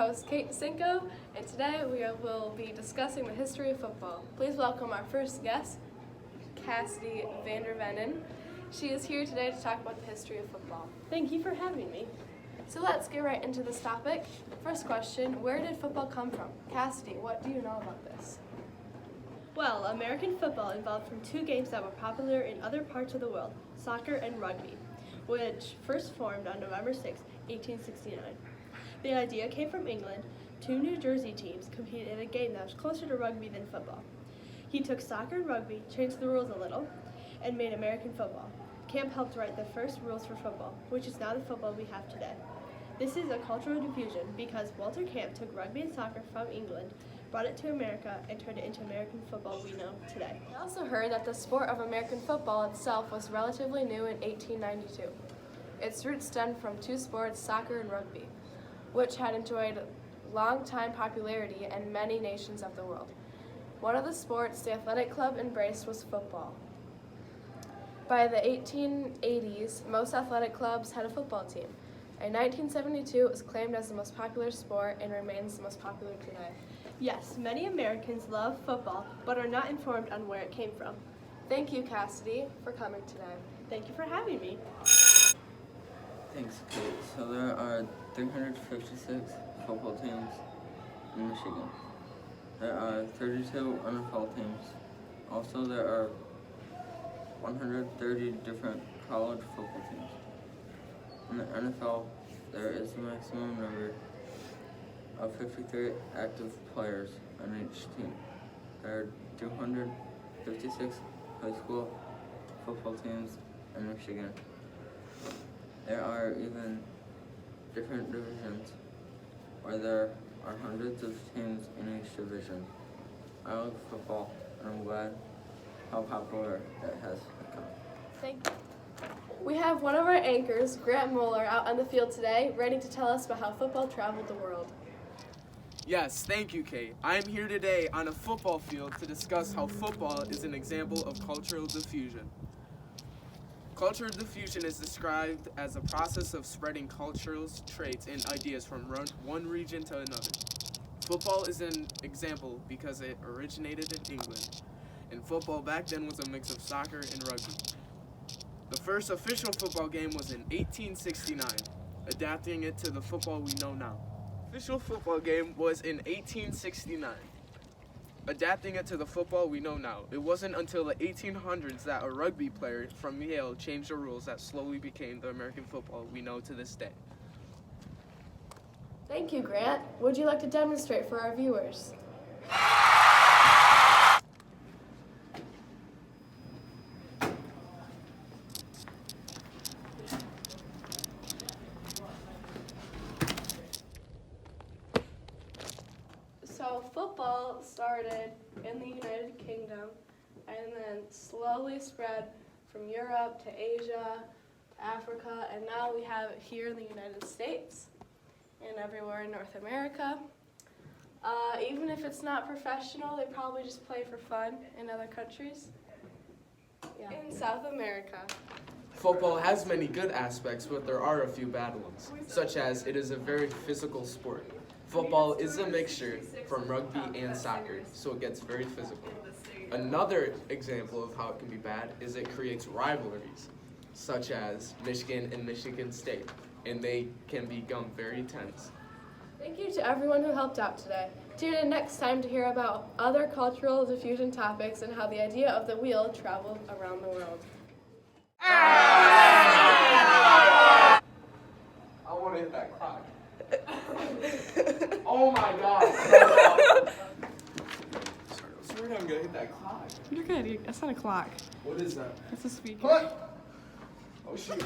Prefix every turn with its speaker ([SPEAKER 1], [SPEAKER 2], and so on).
[SPEAKER 1] host, Kate Cinco, and today we will be discussing the history of football. Please welcome our first guest, Cassidy Vandervenen. She is here today to talk about the history of football.
[SPEAKER 2] Thank you for having me.
[SPEAKER 1] So let's get right into this topic. First question, where did football come from? Cassidy, what do you know about this?
[SPEAKER 2] Well, American football evolved from two games that were popular in other parts of the world, soccer and rugby, which first formed on November 6, 1869. The idea came from England. Two New Jersey teams competed in a game that was closer to rugby than football. He took soccer and rugby, changed the rules a little, and made American football. Camp helped write the first rules for football, which is now the football we have today. This is a cultural diffusion because Walter Camp took rugby and soccer from England, brought it to America, and turned it into American football we know today.
[SPEAKER 1] I also heard that the sport of American football itself was relatively new in 1892. Its roots stemmed from two sports, soccer and rugby, which had enjoyed long-time popularity in many nations of the world. One of the sports the athletic club embraced was football. By the 1880s, most athletic clubs had a football team. In 1972, it was claimed as the most popular sport and remains the most popular today.
[SPEAKER 2] Yes, many Americans love football, but are not informed on where it came from.
[SPEAKER 1] Thank you, Cassidy, for coming today.
[SPEAKER 2] Thank you for having me.
[SPEAKER 3] Thanks, Kate. So there are 356 football teams in Michigan. There are 32 NFL teams. Also, there are 130 different college football teams. In the NFL, there is a maximum number of 53 active players on each team. There are 256 high school football teams in Michigan. There are even different divisions where there are hundreds of teams in each division. I love football and I'm glad how popular it has become.
[SPEAKER 1] Thank you. We have one of our anchors, Grant Moeller, out on the field today, ready to tell us about how football traveled the world.
[SPEAKER 4] Yes, thank you, Kate. I am here today on a football field to discuss how football is an example of cultural diffusion. Cultural diffusion is described as a process of spreading cultural traits and ideas from one region to another. Football is an example because it originated in England, and football back then was a mix of soccer and rugby. The first official football game was in 1869, adapting it to the football we know now. Official football game was in 1869. Adapting it to the football we know now. It wasn't until the 1800s that a rugby player from Yale changed the rules that slowly became the American football we know to this day.
[SPEAKER 1] Thank you, Grant. Would you like to demonstrate for our viewers? So football started in the United Kingdom and then slowly spread from Europe to Asia to Africa, and now we have it here in the United States and everywhere in North America. Even if it's not professional, they probably just play for fun in other countries. Yeah. In South America.
[SPEAKER 4] Football has many good aspects, but there are a few bad ones, such as it is a very physical sport. Football is a mixture from rugby and soccer, so it gets very physical. Another example of how it can be bad is it creates rivalries, such as Michigan and Michigan State, and they can become very tense.
[SPEAKER 1] Thank you to everyone who helped out today. Tune in next time to hear about other cultural diffusion topics and how the idea of the wheel traveled around the world.
[SPEAKER 4] I want to hit that clock. Oh my God. Sorry, I'm gonna hit that clock.
[SPEAKER 5] You're good. That's not a clock.
[SPEAKER 4] What is that?
[SPEAKER 5] It's a speaker.
[SPEAKER 4] What? Oh shoot.